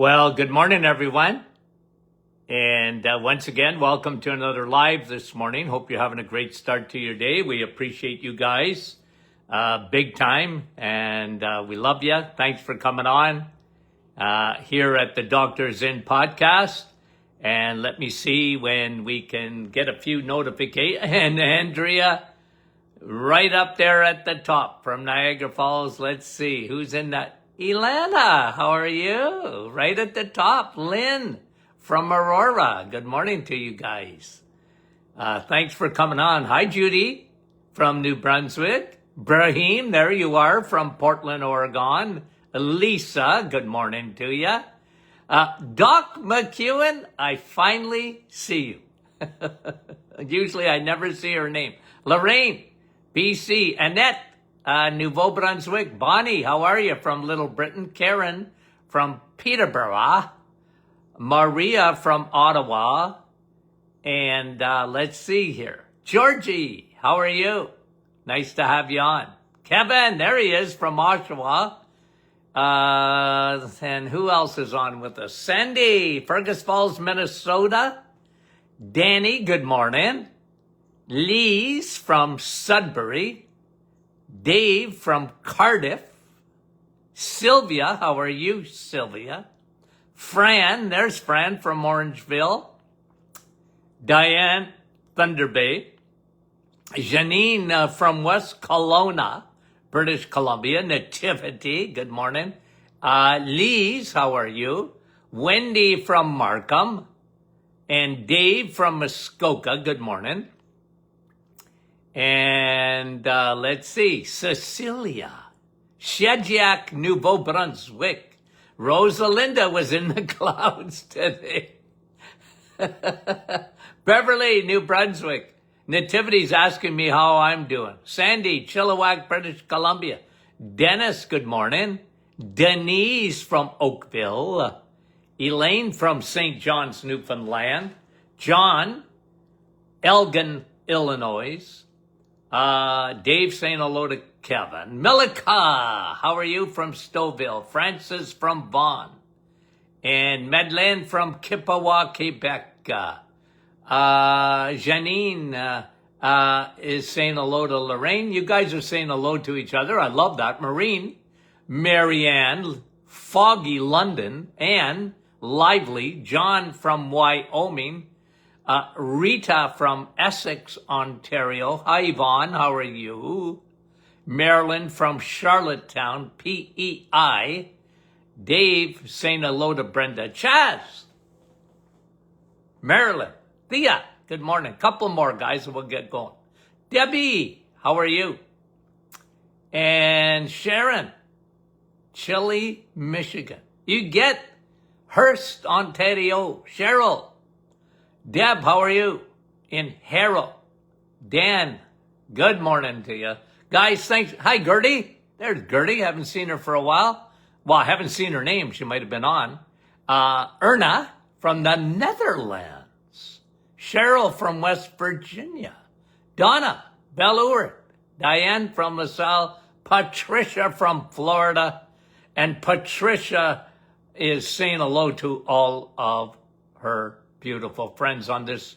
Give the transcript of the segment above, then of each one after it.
Well, good morning, everyone. And once again, welcome to another live this morning. Hope you're having a great start to your day. We appreciate you guys big time, and we love you. Thanks for coming on here at the Doctors In podcast. And let me see when we can get a few notifications. And Andrea, right up there at the top from Niagara Falls. Let's see who's in that. Elena, how are you? Right at the top. Lynn from Aurora. Good morning to you guys. Thanks for coming on. Hi, Judy from New Brunswick. Brahim, there you are from Portland, Oregon. Lisa, good morning to you. Doc McEwen, I finally see you. Usually I never see her name. Lorraine, BC. Annette, Nouveau-Brunswick. Bonnie, how are you from Little Britain? Karen from Peterborough. Maria from Ottawa. And let's see here. Georgie, how are you? Nice to have you on. Kevin, there he is from Oshawa. And who else is on with us? Sandy, Fergus Falls, Minnesota. Danny, good morning. Lise from Sudbury. Dave from Cardiff. Sylvia, how are you, Sylvia? Fran, there's Fran from Orangeville. Diane, Thunder Bay. Janine from West Kelowna, British Columbia. Nativity, good morning. Lise, how are you? Wendy from Markham. And Dave from Muskoka, good morning. And let's see, Cecilia, Shediac, Nouveau-Brunswick. Rosalinda was in the clouds today. Beverly, New Brunswick. Nativity's asking me how I'm doing. Sandy, Chilliwack, British Columbia. Dennis, good morning. Denise from Oakville. Elaine from St. John's, Newfoundland. John, Elgin, Illinois. Dave saying hello to Kevin. Milika, how are you from Stouffville? Francis from Vaughan. And Madeleine from Kippawa, Quebec. Janine is saying hello to Lorraine. You guys are saying hello to each other. I love that. Maureen, Marianne, Foggy, London, Anne, Lively, John from Wyoming, Rita from Essex, Ontario. Hi, Yvonne. How are you? Marilyn from Charlottetown, PEI. Dave saying hello to Brenda. Chaz. Marilyn. Thea. Good morning. Couple more, guys, and we'll get going. Debbie. How are you? And Sharon. Chile, Michigan. You get Hearst, Ontario. Cheryl. Deb, how are you? In Harrow. Dan, good morning to you. Guys, thanks. Hi, Gertie. There's Gertie. Haven't seen her for a while. Well, I haven't seen her name. She might have been on. Erna from the Netherlands. Cheryl from West Virginia. Donna, Bellure. Diane from LaSalle. Patricia from Florida. And Patricia is saying hello to all of her beautiful friends on this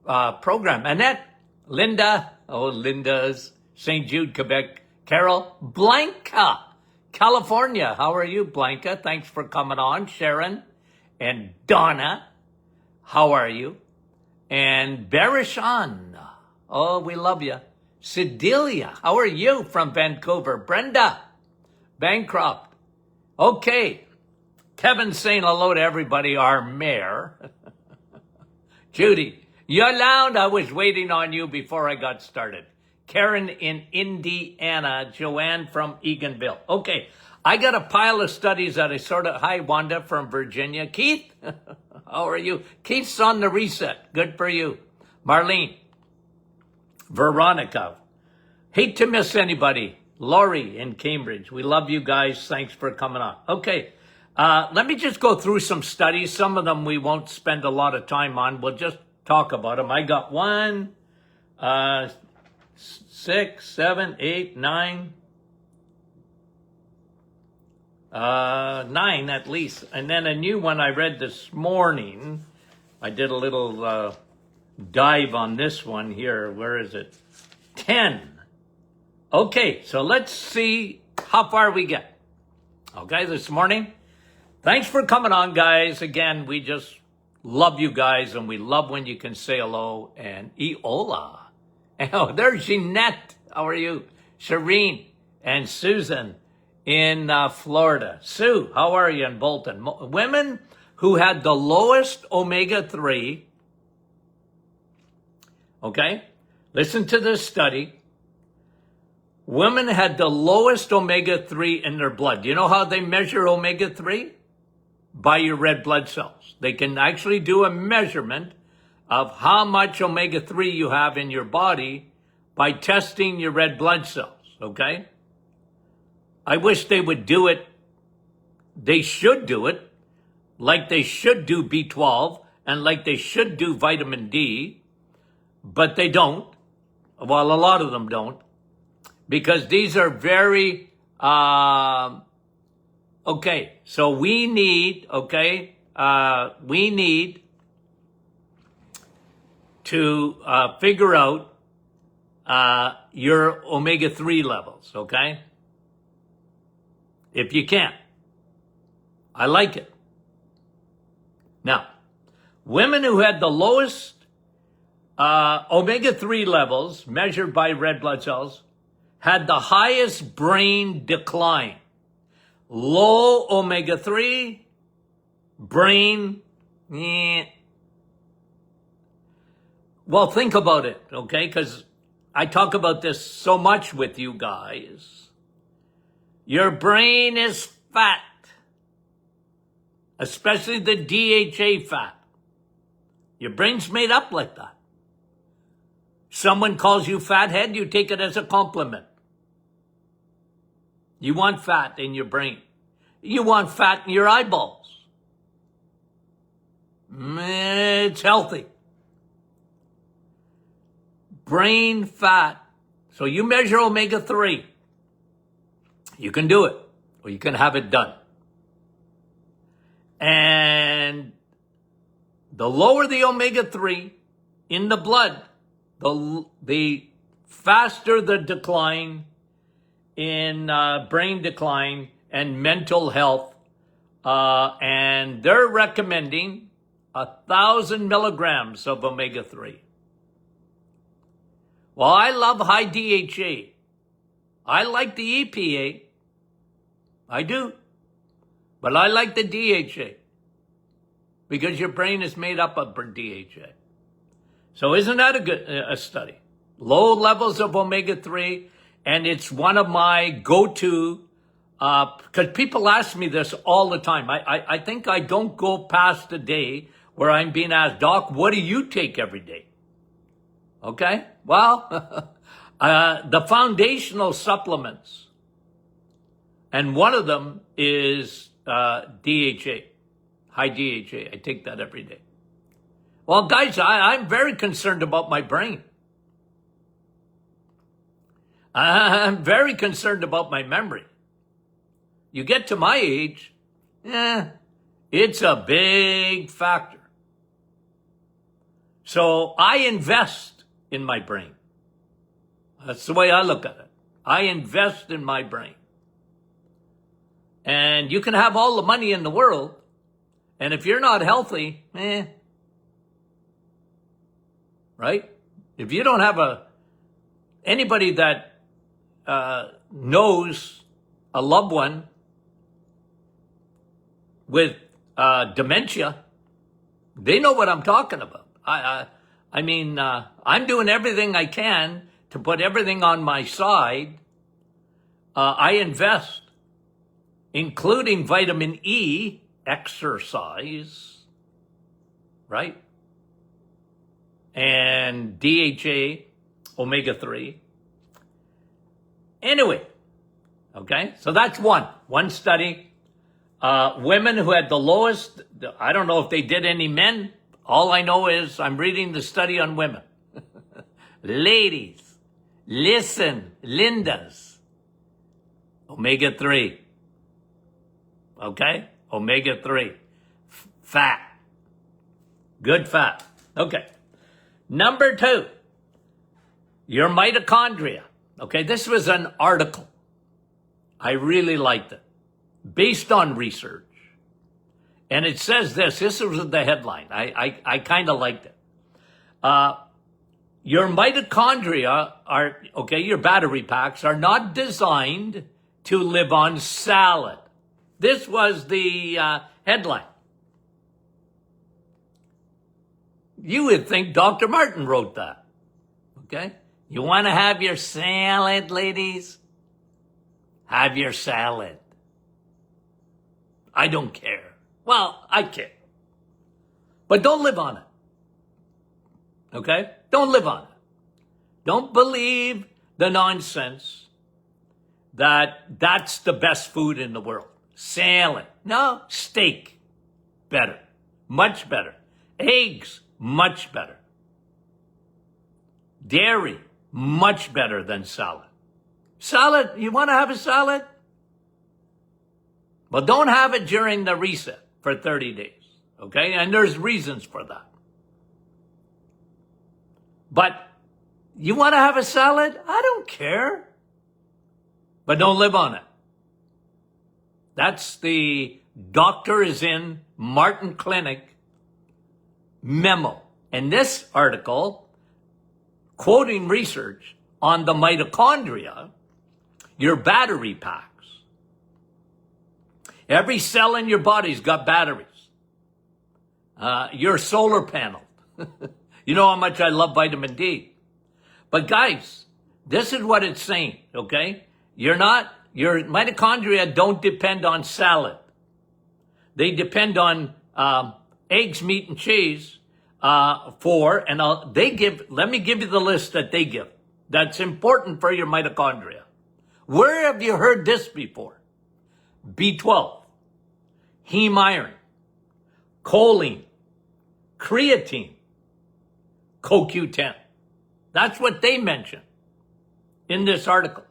program. Annette, Linda, Linda's, St. Jude, Quebec, Carol, Blanca, California. How are you, Blanca? Thanks for coming on. Sharon and Donna, how are you? And Barishan, we love you. Sedelia, how are you from Vancouver? Brenda, Bancroft. Okay. Kevin's saying hello to everybody, our mayor. Judy, Yolanda, I was waiting on you before I got started. Karen in Indiana. Joanne from Eganville. Okay, I got a pile of studies that I hi, Wanda from Virginia. Keith, how are you? Keith's on the reset. Good for you. Marlene. Veronica. Hate to miss anybody. Lori in Cambridge. We love you guys. Thanks for coming on. Okay. Let me just go through some studies. Some of them we won't spend a lot of time on. We'll just talk about them. I got 1, 6, 7, 8, 9, 9 at least. And then a new one I read this morning. I did a little dive on this one here. Where is it? 10. Okay, so let's see how far we get. Okay, this morning. Thanks for coming on, guys. Again, we just love you guys, and we love when you can say hello and hola. Oh, there's Jeanette. How are you? Shireen and Susan in Florida. Sue, how are you in Bolton? Women who had the lowest omega-3, okay, listen to this study. Women had the lowest omega-3 in their blood. Do you know how they measure omega-3? By your red blood cells. They can actually do a measurement of how much omega-3 you have in your body by testing your red blood cells, okay? I wish they would do it. They should do it like they should do B12 and like they should do vitamin D, but they don't. Well, a lot of them don't, because these are very, okay, so we need, we need to figure out your omega-3 levels, okay? If you can. I like it. Now, women who had the lowest omega-3 levels measured by red blood cells had the highest brain decline. Low omega-3, brain, Well, think about it, okay? Because I talk about this so much with you guys. Your brain is fat, especially the DHA fat. Your brain's made up like that. Someone calls you fathead, you take it as a compliment. You want fat in your brain. You want fat in your eyeballs. It's healthy. Brain fat. So you measure omega-3. You can do it, or you can have it done. And the lower the omega-3 in the blood, the faster the decline in brain decline and mental health. And they're recommending 1,000 milligrams of omega-3. Well, I love high DHA. I like the EPA. I do. But I like the DHA because your brain is made up of DHA. So isn't that a good study? Low levels of omega-3, and it's one of my go-to, because people ask me this all the time. I think I don't go past a day where I'm being asked, Doc, what do you take every day? Okay, well, the foundational supplements, and one of them is DHA, high DHA. I take that every day. Well, guys, I'm very concerned about my brain. I'm very concerned about my memory. You get to my age, it's a big factor. So I invest in my brain. That's the way I look at it. I invest in my brain. And you can have all the money in the world, and if you're not healthy, right? If you don't have anybody that knows a loved one with dementia, they know what I'm talking about. I mean, I'm doing everything I can to put everything on my side. I invest, including vitamin E, exercise, right? And DHA, omega-3. Anyway, okay, so that's one study. Women who had the lowest, I don't know if they did any men. All I know is I'm reading the study on women. Ladies, listen, Lindas, omega-3. okay? Omega-3. Fat. Good fat. Okay. Number 2, your mitochondria. Okay, this was an article. I really liked it. Based on research. And it says this was the headline. I kind of liked it. Your mitochondria are, okay, your battery packs are not designed to live on salad. This was the headline. You would think Dr. Martin wrote that. Okay? You want to have your salad, ladies? Have your salad. I don't care. Well, I care. But don't live on it. Okay? Don't live on it. Don't believe the nonsense that that's the best food in the world. Salad. No, steak. Better. Much better. Eggs. Much better. Dairy. Much better than salad. Salad, you want to have a salad? Well, don't have it during the reset for 30 days. Okay? And there's reasons for that. But you want to have a salad? I don't care. But don't live on it. That's the Doctor is in Martin Clinic memo. And this article, quoting research on the mitochondria, your battery packs. Every cell in your body's got batteries. Your solar panel. You know how much I love vitamin D. But guys, this is what it's saying, okay? Your mitochondria don't depend on salad. They depend on eggs, meat, and cheese let me give you the list that they give. That's important for your mitochondria. Where have you heard this before? B12, heme iron, choline, creatine, CoQ10. That's what they mention in this article.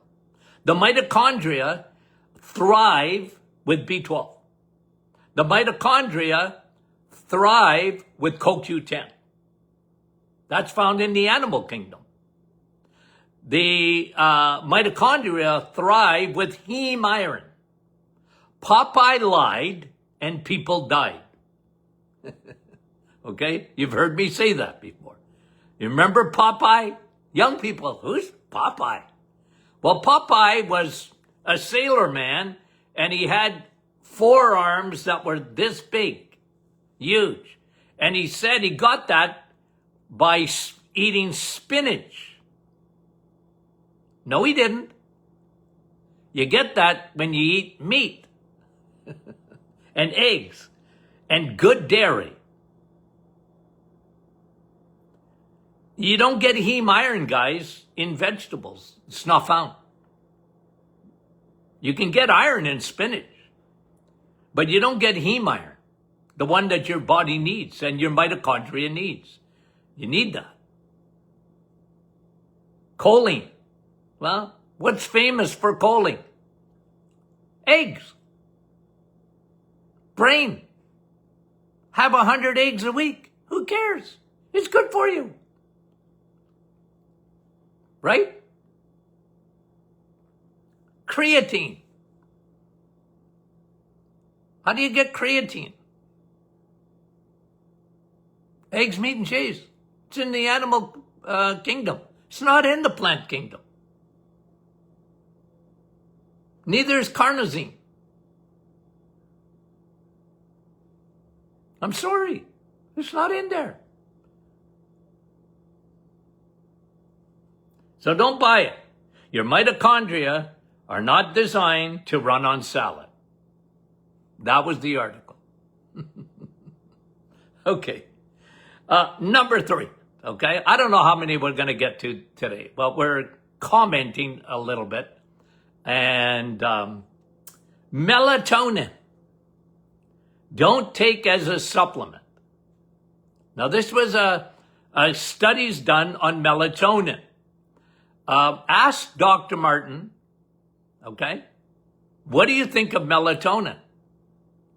The mitochondria thrive with B12. The mitochondria thrive with CoQ10. That's found in the animal kingdom. The mitochondria thrive with heme iron. Popeye lied and people died. Okay? You've heard me say that before. You remember Popeye? Young people, who's Popeye? Well, Popeye was a sailor man, and he had forearms that were this big, huge. And he said he got that by eating spinach. No, he didn't. You get that when you eat meat and eggs and good dairy. You don't get heme iron, guys, in vegetables. It's not found. You can get iron in spinach, but you don't get heme iron, the one that your body needs and your mitochondria needs. You need that. Choline. Well, what's famous for choline? Eggs. Brain. Have 100 eggs a week. Who cares? It's good for you. Right? Creatine. How do you get creatine? Eggs, meat, and cheese. It's in the animal kingdom. It's not in the plant kingdom. Neither is carnosine. I'm sorry. It's not in there. So don't buy it. Your mitochondria are not designed to run on salad. That was the article. Okay. Number 3. Okay. I don't know how many we're going to get to today, but we're commenting a little bit. And melatonin. Don't take as a supplement. Now, this was a studies done on melatonin. Ask Dr. Martin, okay, what do you think of melatonin?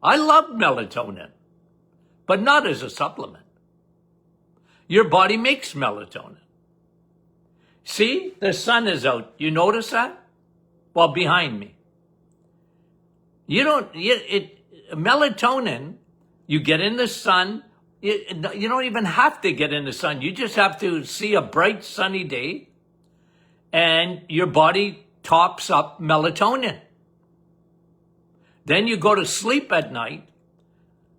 I love melatonin, but not as a supplement. Your body makes melatonin. See, the sun is out. You notice that? Well, behind me. Melatonin, you get in the sun. You don't even have to get in the sun. You just have to see a bright sunny day and your body tops up melatonin. Then you go to sleep at night,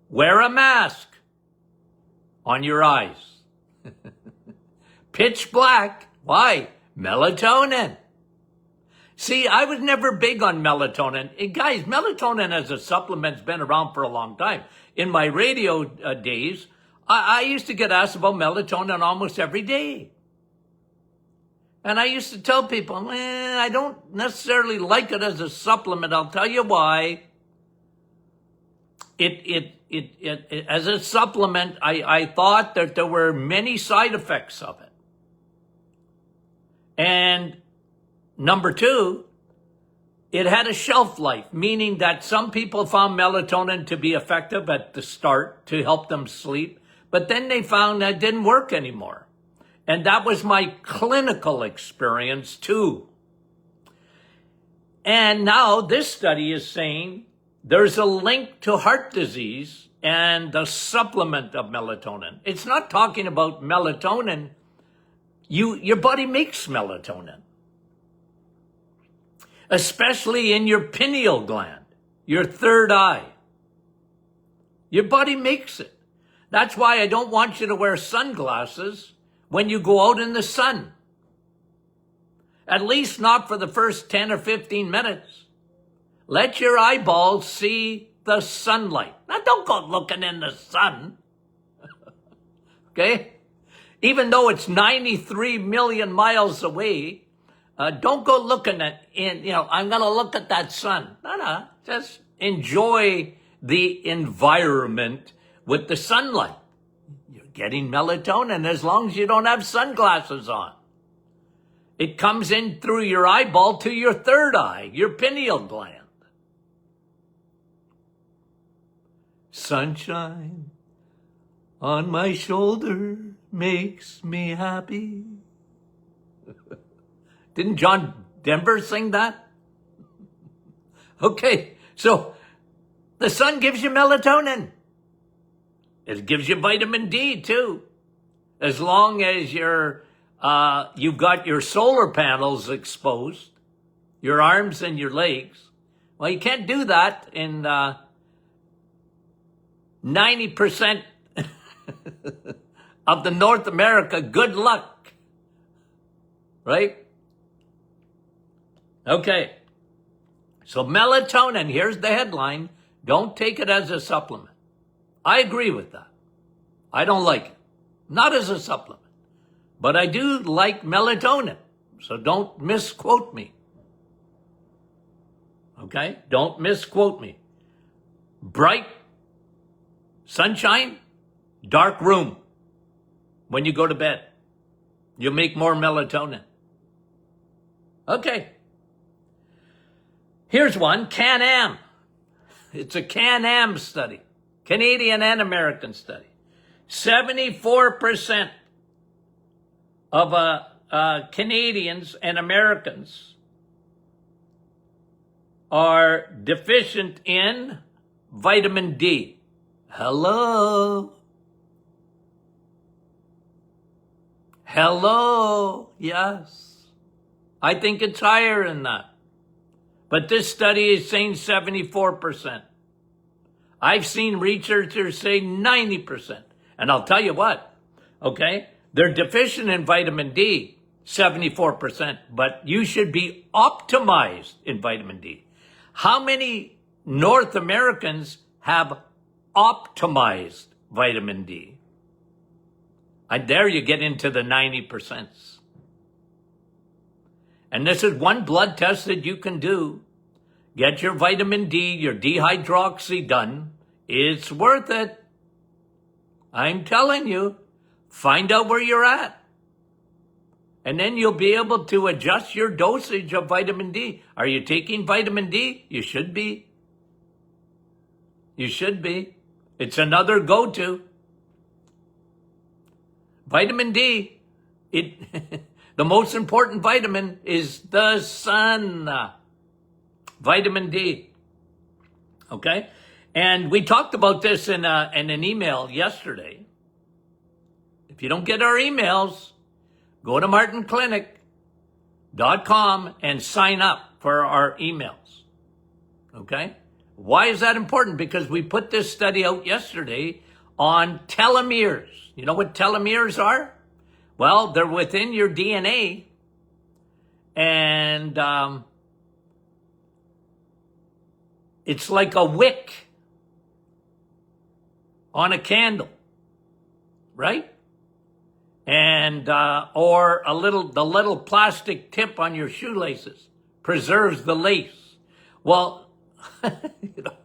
wear a mask on your eyes. Pitch black. Why? Melatonin. See, I was never big on melatonin. Guys, melatonin as a supplement's been around for a long time. In my radio days, I used to get asked about melatonin almost every day. And I used to tell people, I don't necessarily like it as a supplement. I'll tell you why. As a supplement, I thought that there were many side effects of it. And number two, it had a shelf life, meaning that some people found melatonin to be effective at the start to help them sleep, but then they found that it didn't work anymore. And that was my clinical experience too. And now this study is saying there's a link to heart disease and the supplement of melatonin. It's not talking about melatonin. Your body makes melatonin, especially in your pineal gland, your third eye. Your body makes it. That's why I don't want you to wear sunglasses when you go out in the sun. At least not for the first 10 or 15 minutes. Let your eyeballs see the sunlight. Now don't go looking in the sun. Okay? Even though it's 93 million miles away, don't go looking I'm going to look at that sun. No, just enjoy the environment with the sunlight. You're getting melatonin as long as you don't have sunglasses on. It comes in through your eyeball to your third eye, your pineal gland. Sunshine on my shoulder makes me happy. Didn't John Denver sing that? Okay, so the sun gives you melatonin. It gives you vitamin D too. As long as you've got your solar panels exposed, your arms and your legs. Well, you can't do that in 90% of the North America. Good luck. Right? Okay. So melatonin, here's the headline. Don't take it as a supplement. I agree with that. I don't like it. Not as a supplement. But I do like melatonin. So don't misquote me. Okay? Don't misquote me. Bright sunshine, dark room. When you go to bed, you'll make more melatonin. Okay. Here's one, Can-Am. It's a Can-Am study, Canadian and American study. 74% of Canadians and Americans are deficient in vitamin D. Hello? Yes. I think it's higher than that. But this study is saying 74%. I've seen researchers say 90%. And I'll tell you what, okay? They're deficient in vitamin D, 74%, but you should be optimized in vitamin D. How many North Americans have optimized vitamin D? And there you get into the 90%. And this is one blood test that you can do. Get your vitamin D, your dehydroxy done. It's worth it. I'm telling you. Find out where you're at. And then you'll be able to adjust your dosage of vitamin D. Are you taking vitamin D? You should be. You should be. It's another go-to. Vitamin D, the most important vitamin is the sun. Vitamin D. Okay? And we talked about this in an email yesterday. If you don't get our emails, go to martinclinic.com and sign up for our emails. Okay? Why is that important? Because we put this study out yesterday on telomeres. You know what telomeres are? Well, they're within your DNA, and it's like a wick on a candle, right? And or the little plastic tip on your shoelaces preserves the lace. Well, you know,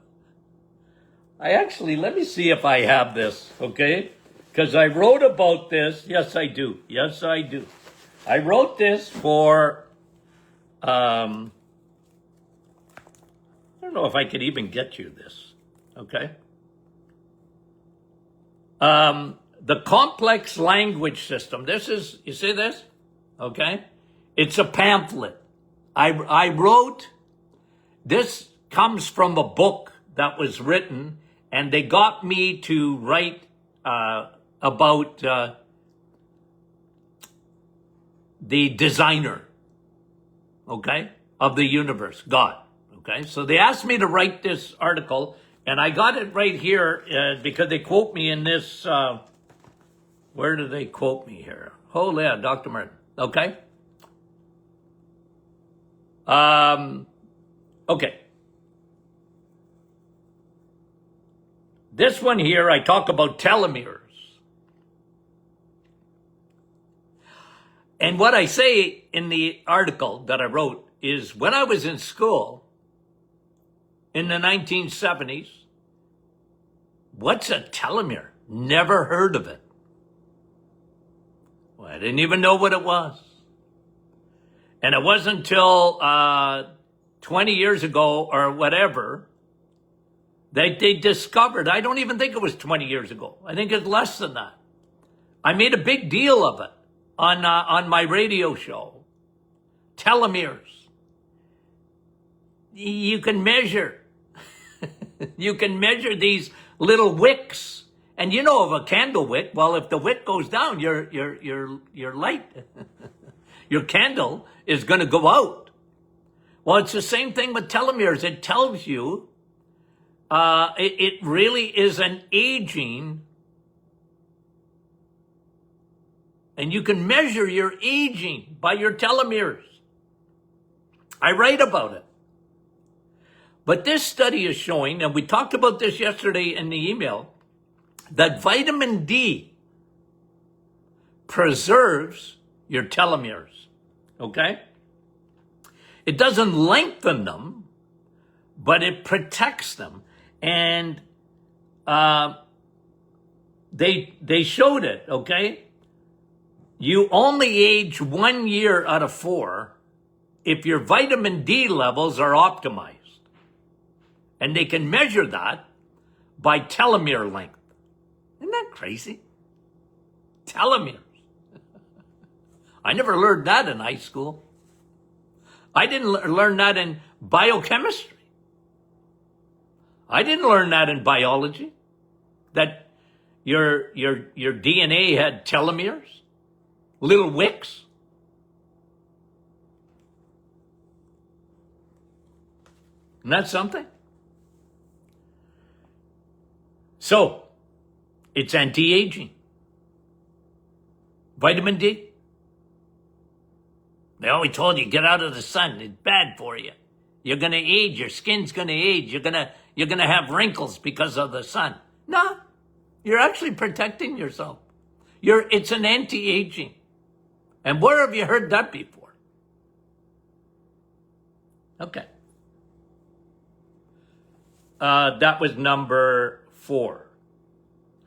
let me see if I have this, okay? Because I wrote about this. Yes, I do. Yes, I do. I wrote this for, I don't know if I could even get you this, okay? The complex language system. This is, you see this? Okay? It's a pamphlet. I wrote, this comes from a book that was written, and they got me to write about the designer, okay, of the universe, God, okay? So they asked me to write this article, and I got it right here because they quote me in this, where do they quote me here? Oh, yeah, Dr. Martin, okay? Okay. This one here, I talk about telomeres. And what I say in the article that I wrote is when I was in school in the 1970s, what's a telomere? Never heard of it. Well, I didn't even know what it was. And it wasn't until 20 years ago or whatever that they discovered, I don't even think it was 20 years ago. I think it's less than that. I made a big deal of it on my radio show. Telomeres. You can measure. You can measure these little wicks. And you know of a candle wick, well, if the wick goes down, your light, your candle is going to go out. Well, it's the same thing with telomeres. It tells you it really is an aging, and you can measure your aging by your telomeres. I write about it. But this study is showing, and we talked about this yesterday in the email, that vitamin D preserves your telomeres, okay? It doesn't lengthen them, but it protects them. And they showed it, okay? You only age 1 year out of 4 if your vitamin D levels are optimized. And they can measure that by telomere length. Isn't that crazy? Telomeres. I never learned that in high school. I didn't learn that in biochemistry. I didn't learn that in biology, that your DNA had telomeres, little wicks. Isn't that something? So, it's anti-aging. Vitamin D. They always told you, get out of the sun. It's bad for you. You're going to age. Your skin's going to age. You're going to have wrinkles because of the sun. No, you're actually protecting yourself. It's an anti-aging. And where have you heard that before? Okay. That was number 4.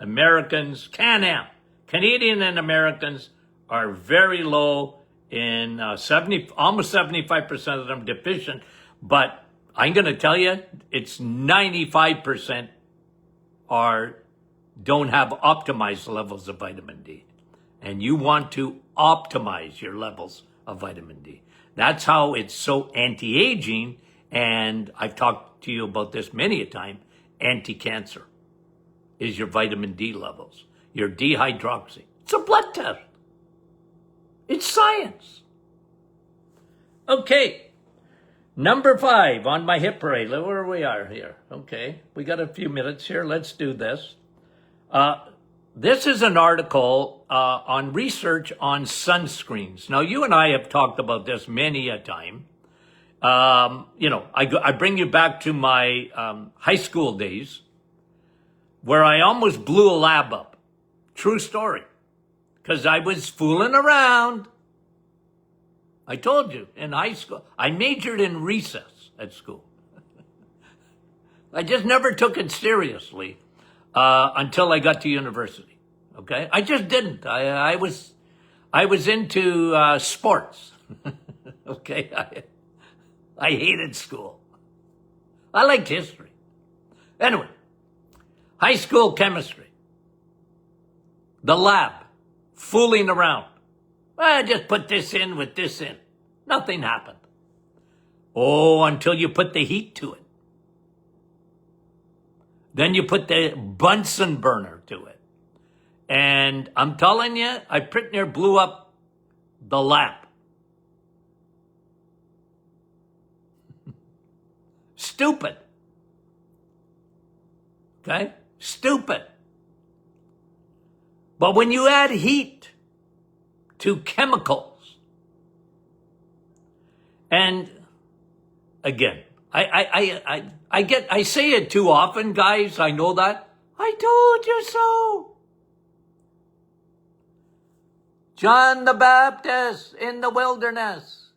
Americans, Canadian and Americans are very low in almost 75% of them deficient. But I'm going to tell you, it's 95% don't have optimized levels of vitamin D. And you want to optimize your levels of vitamin D. That's how it's so anti-aging, and I've talked to you about this many a time, anti-cancer is your vitamin D levels, your dehydroxy. It's a blood test. It's science. Okay, number 5 on my hit parade. Look where we are here. Okay, we got a few minutes here. Let's do this. This is an article on research on sunscreens. Now, you and I have talked about this many a time. I bring you back to my high school days where I almost blew a lab up. True story. Because I was fooling around. I told you, in high school. I majored in recess at school. I just never took it seriously until I got to university. Okay? I just didn't. I was into sports. Okay? I hated school. I liked history. Anyway, high school chemistry. The lab. Fooling around. I just put this in with this in. Nothing happened. Oh, until you put the heat to it. Then you put the Bunsen burner to it. And I'm telling you, I pretty near blew up the lab. Stupid. Okay? Stupid. But when you add heat to chemicals, and again, I say it too often, guys. I know that. I told you so. John the Baptist in the wilderness.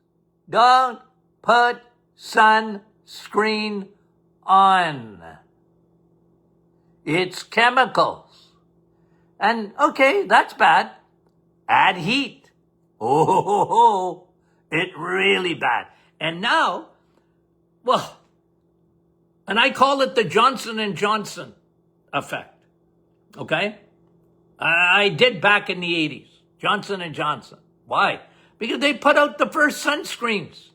Don't put sunscreen on. It's chemicals. And okay, that's bad. Add heat. Oh, it's really bad. And now, well, and I call it the Johnson & Johnson effect. Okay? I did back in the 80s. Johnson & Johnson. Why? Because they put out the first sunscreens.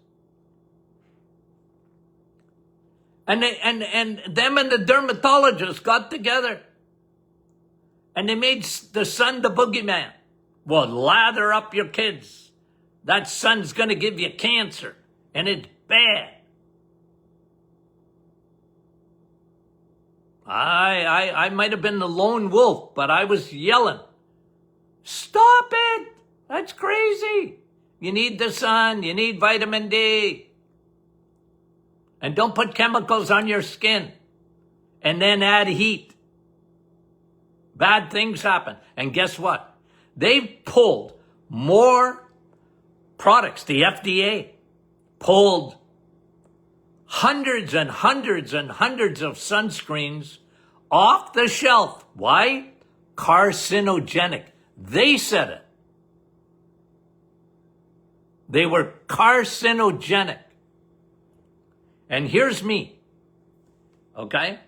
And them and the dermatologists got together. And they made the sun the boogeyman. Well, lather up your kids. That sun's going to give you cancer. And it's bad. I might have been the lone wolf, but I was yelling. Stop it. That's crazy. You need the sun. You need vitamin D. And don't put chemicals on your skin. And then add heat. Bad things happen. And guess what? They pulled more products. The FDA pulled hundreds and hundreds and hundreds of sunscreens off the shelf. Why? Carcinogenic. They said it. They were carcinogenic. And here's me. Okay?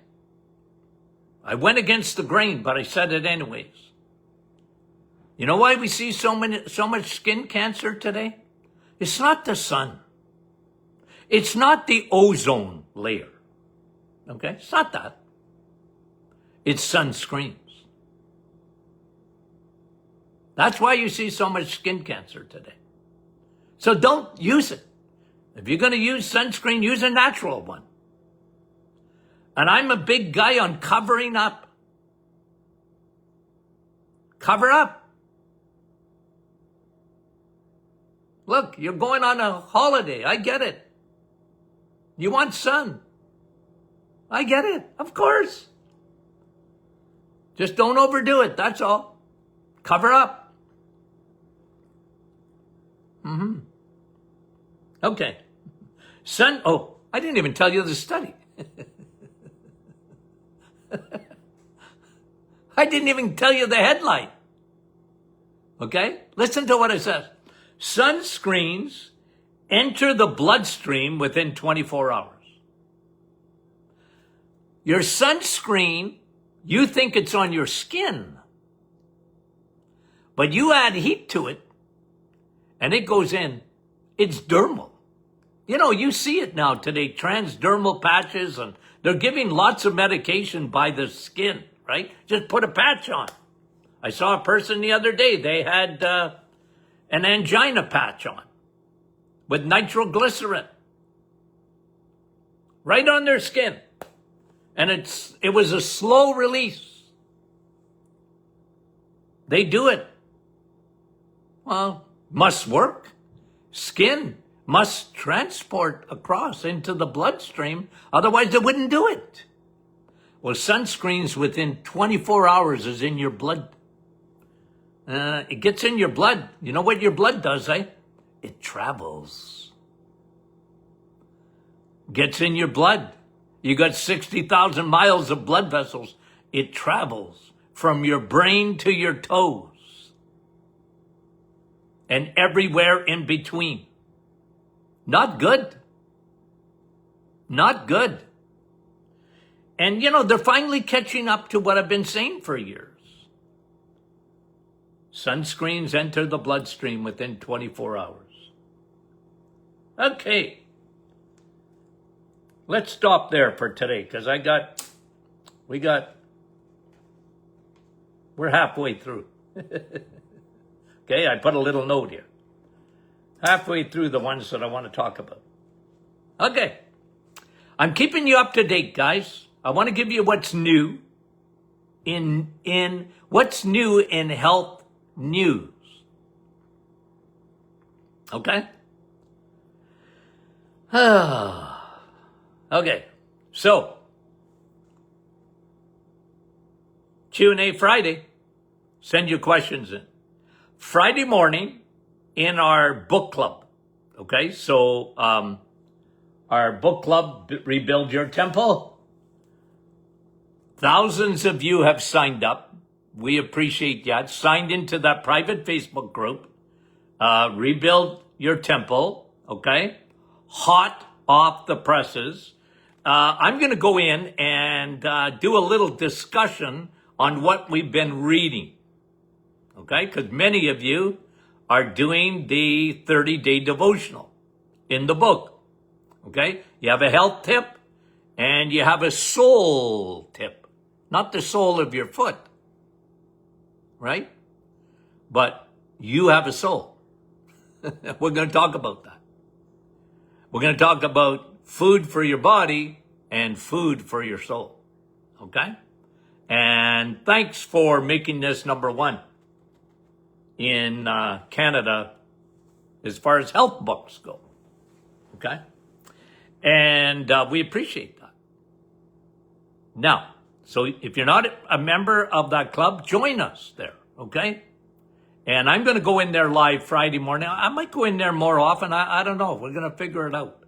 I went against the grain, but I said it anyways. You know why we see so much skin cancer today? It's not the sun. It's not the ozone layer. Okay? It's not that. It's sunscreens. That's why you see so much skin cancer today. So don't use it. If you're going to use sunscreen, use a natural one. And I'm a big guy on covering up. Cover up. Look, you're going on a holiday. I get it. You want sun. I get it. Of course. Just don't overdo it. That's all. Cover up. Okay. Oh, I didn't even tell you the study. I didn't even tell you the headline. Okay? Listen to what it says. Sunscreens enter the bloodstream within 24 hours. Your sunscreen You think it's on your skin, but you add heat to it and it goes in. It's dermal. You know, you see it now today, transdermal patches, and they're giving lots of medication by the skin, right? Just put a patch on. I saw a person the other day, they had an angina patch on with nitroglycerin right on their skin. And it was a slow release. They do it. Well, must work. Skin must transport across into the bloodstream, otherwise it wouldn't do it. Well, sunscreens within 24 hours is in your blood. It gets in your blood. You know what your blood does, eh? It travels. Gets in your blood. You got 60,000 miles of blood vessels. It travels from your brain to your toes and everywhere in between. Not good. Not good. And, you know, they're finally catching up to what I've been saying for years. Sunscreens enter the bloodstream within 24 hours. Okay. Let's stop there for today, because we're halfway through. Okay, I put a little note here. Halfway through the ones that I want to talk about. Okay. I'm keeping you up to date, guys. I want to give you what's new in what's new in health news. Okay? Okay. So, Q&A Friday. Send your questions in. Friday morning in our book club. Okay? So, our book club, Rebuild Your Temple. Thousands of you have signed up. We appreciate that. Signed into that private Facebook group. Rebuild Your Temple. Okay? Hot off the presses. I'm going to go in and do a little discussion on what we've been reading. Okay? Because many of you are doing the 30-day devotional in the book. Okay? You have a health tip and you have a soul tip. Not the sole of your foot. Right? But you have a soul. We're going to talk about that. We're going to talk about food for your body and food for your soul. Okay? And thanks for making this number one in Canada as far as health books go. Okay? And we appreciate that. Now, so if you're not a member of that club, join us there. Okay? And I'm going to go in there live Friday morning. I might go in there more often. I don't know. We're going to figure it out.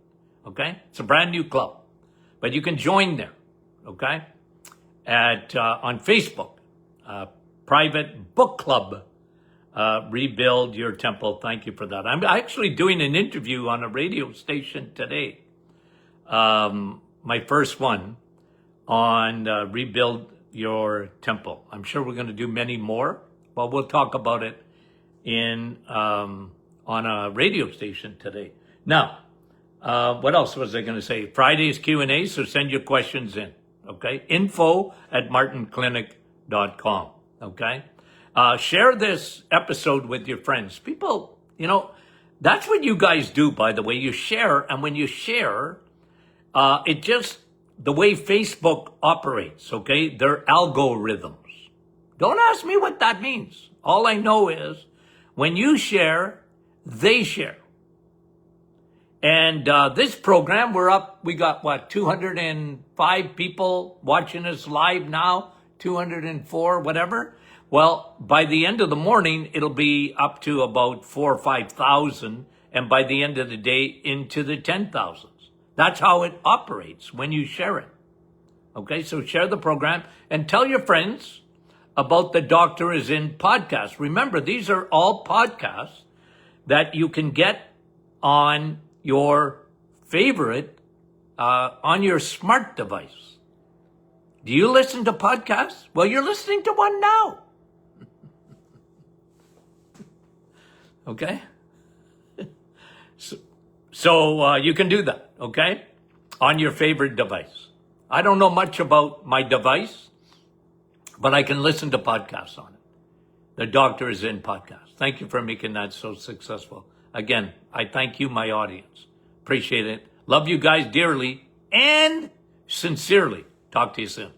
Okay? It's a brand new club. But you can join there. Okay? On Facebook. Private book club. Rebuild Your Temple. Thank you for that. I'm actually doing an interview on a radio station today. My first one on Rebuild Your Temple. I'm sure we're going to do many more. But we'll talk about it on a radio station today. Now, what else was I going to say? Friday's Q&A, so send your questions in. Okay? info@martinclinic.com. Okay? Share this episode with your friends. People, you know, that's what you guys do, by the way. You share, and when you share, it just, the way Facebook operates, okay? Their algorithms. Don't ask me what that means. All I know is when you share, they share. And this program, we got what, 205 people watching us live now, 204, whatever. Well, by the end of the morning, it'll be up to about 4,000 or 5,000. And by the end of the day, into the 10,000s. That's how it operates when you share it. Okay, so share the program and tell your friends about the Doctor Is In podcast. Remember, these are all podcasts that you can get on your favorite, on your smart device. Do you listen to podcasts? Well, you're listening to one now. Okay? So you can do that, okay? On your favorite device. I don't know much about my device, but I can listen to podcasts on it. The Doctor is in podcast. Thank you for making that so successful. Again, I thank you, my audience. Appreciate it. Love you guys dearly and sincerely. Talk to you soon.